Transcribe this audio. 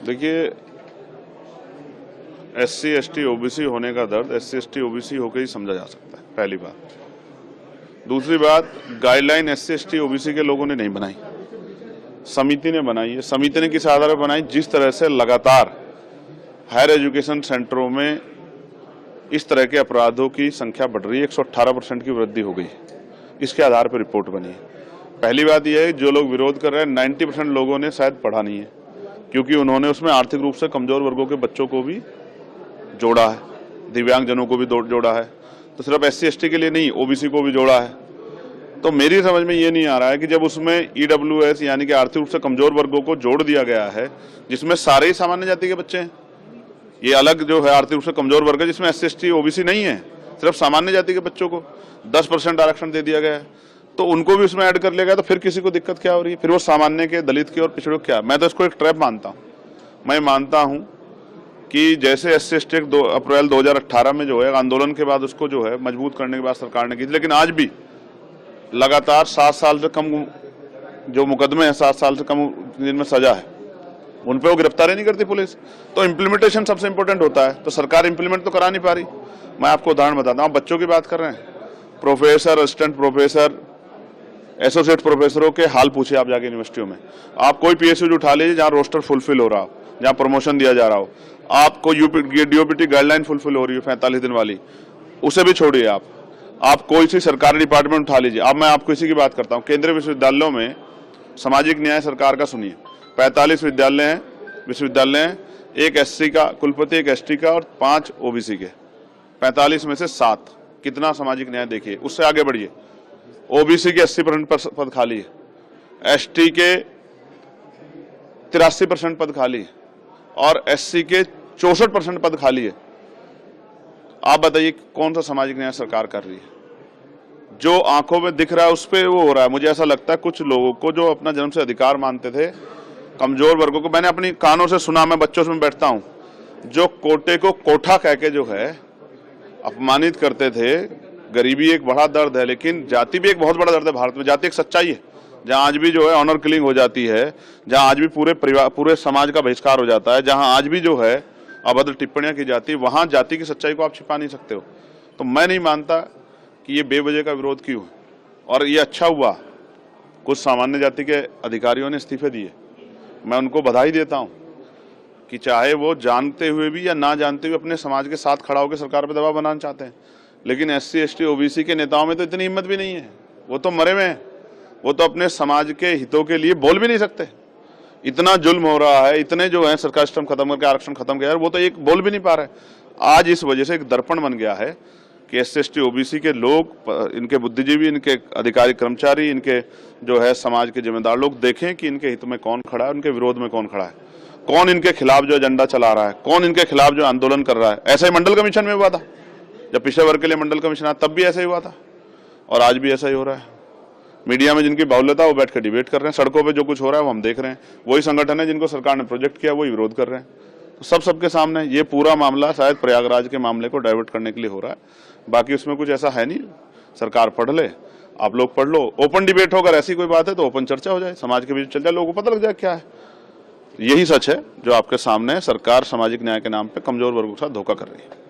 देखिए, SC ST OBC होने का दर्द SC ST OBC होकर ही समझा जा सकता है, पहली बात। दूसरी बात, गाइडलाइन SC ST OBC के लोगों ने नहीं बनाई, समिति ने बनाई है। समिति ने किस आधार पर बनाई? जिस तरह से लगातार हायर एजुकेशन सेंटरों में इस तरह के अपराधों की संख्या बढ़ रही है, 118% की वृद्धि हो गई, इसके आधार पर रिपोर्ट बनी है। पहली बात यह है, जो लोग विरोध कर रहे हैं 90% लोगों ने शायद पढ़ा नहीं है, क्योंकि उन्होंने उसमें आर्थिक रूप से कमजोर वर्गों के बच्चों को भी जोड़ा है, दिव्यांगजनों को भी जोड़ा है, तो सिर्फ SC ST के लिए नहीं, OBC को भी जोड़ा है। तो मेरी समझ में ये नहीं आ रहा है कि जब उसमें EWS यानी कि आर्थिक रूप से कमजोर वर्गों को जोड़ दिया गया है, जिसमें सारे ही सामान्य जाति के बच्चे हैं, ये अलग जो है आर्थिक रूप से कमजोर वर्ग है जिसमें SC ST OBC नहीं है, सिर्फ सामान्य जाति के बच्चों को 10% आरक्षण दे दिया गया है, तो उनको भी उसमें ऐड कर लिया गया, तो फिर किसी को दिक्कत क्या हो रही है? फिर वो सामान्य के, दलित के और पिछड़ों क्या? मैं तो इसको एक ट्रैप मानता हूँ। मैं मानता हूँ कि जैसे SC ST 2 अप्रैल 2018 में जो है आंदोलन के बाद उसको जो है मजबूत करने के बाद सरकार ने की, लेकिन आज भी लगातार 7 साल से कम जो मुकदमे हैं, 7 साल से कम जिनमें सजा है, उन पे वो गिरफ्तारी नहीं करती पुलिस। तो इम्प्लीमेंटेशन सबसे इंपॉर्टेंट होता है, तो सरकार इम्प्लीमेंट तो करा नहीं पा रही। मैं आपको उदाहरण बताता हूँ, बच्चों की बात कर रहे हैं, प्रोफेसर, असिस्टेंट प्रोफेसर, एसोसिएट प्रोफेसरों के हाल पूछे आप जाके यूनिवर्सिटियों में। आप कोई PSU उठा लीजिए जहाँ रोस्टर फुलफिल हो रहा हो, जहाँ प्रमोशन दिया जा रहा हो, आपको DOPT गाइडलाइन फुलफिल हो रही है 45 दिन वाली, उसे भी छोड़िए। आप कोई सी सरकारी डिपार्टमेंट उठा लीजिए। अब मैं आपको इसी की बात करता हूँ, केंद्रीय विश्वविद्यालयों में सामाजिक न्याय सरकार का सुनिए, 45 विश्वविद्यालय हैं, एक SC का कुलपति, एक ST का और 5 OBC के। 45 में से 7, कितना सामाजिक न्याय देखिए। उससे आगे बढ़िए, OBC के 80% पद खाली है, ST के 83% पद खाली है और SC के 64% पद खाली है। आप बताइए कौन सा सामाजिक न्याय सरकार कर रही है? जो आंखों में दिख रहा है उस पर वो हो रहा है। मुझे ऐसा लगता है कुछ लोगों को जो अपना जन्म से अधिकार मानते थे, कमजोर वर्गों को, मैंने अपनी कानों से सुना, मैं बच्चों से बैठता हूं, जो कोटे को कोठा कह के जो है अपमानित करते थे। गरीबी एक बड़ा दर्द है, लेकिन जाति भी एक बहुत बड़ा दर्द है। भारत में जाति एक सच्चाई है, जहां आज भी जो है ऑनर किलिंग हो जाती है, जहां आज भी पूरे परिवार, पूरे समाज का बहिष्कार हो जाता है, जहां आज भी जो है अभद्र टिप्पणियां की जाती है, वहां जाति की सच्चाई को आप छिपा नहीं सकते हो। तो मैं नहीं मानता कि ये बेवजह का विरोध क्यों है, और ये अच्छा हुआ कुछ सामान्य जाति के अधिकारियों ने इस्तीफे दिए। मैं उनको बधाई देता हूं कि चाहे वो जानते हुए भी या ना जानते हुए अपने समाज के साथ खड़ा होकर सरकार पर दबाव बनाना चाहते हैं, लेकिन SC ST OBC के नेताओं में तो इतनी हिम्मत भी नहीं है। वो तो मरे हुए हैं, वो तो अपने समाज के हितों के लिए बोल भी नहीं सकते। इतना जुल्म हो रहा है, इतने जो है सरकार सिस्टम खत्म करके आरक्षण खत्म किया, वो तो एक बोल भी नहीं पा रहे। आज इस वजह से एक दर्पण बन गया है कि SC ST OBC के लोग, इनके बुद्धिजीवी, इनके अधिकारी कर्मचारी, इनके जो है समाज के जिम्मेदार लोग देखें कि इनके हित में कौन खड़ा है, उनके विरोध में कौन खड़ा है, कौन इनके खिलाफ जो एजेंडा चला रहा है, कौन इनके खिलाफ जो आंदोलन कर रहा है। ऐसा ही मंडल कमीशन में हुआ था, जब पिछड़े वर्ग के लिए मंडल कमीशन आया तब भी ऐसा ही हुआ था, और आज भी ऐसा ही हो रहा है। मीडिया में जिनकी बाहुल्यता वो बैठ कर डिबेट कर रहे हैं, सड़कों पे जो कुछ हो रहा है वो हम देख रहे हैं। वही संगठन है जिनको सरकार ने प्रोजेक्ट किया, वही विरोध कर रहे हैं। तो सबके सामने ये पूरा मामला शायद प्रयागराज के मामले को डाइवर्ट करने के लिए हो रहा है, बाकी उसमें कुछ ऐसा है नहीं। सरकार पढ़ ले, आप लोग पढ़ लो, ओपन डिबेट हो, अगर ऐसी कोई बात है तो ओपन चर्चा हो जाए, समाज के बीच चल जाए, लोगों को पता लग जाए क्या है। यही सच है जो आपके सामने है, सरकार सामाजिक न्याय के नाम पे कमजोर वर्गों के साथ धोखा कर रही है।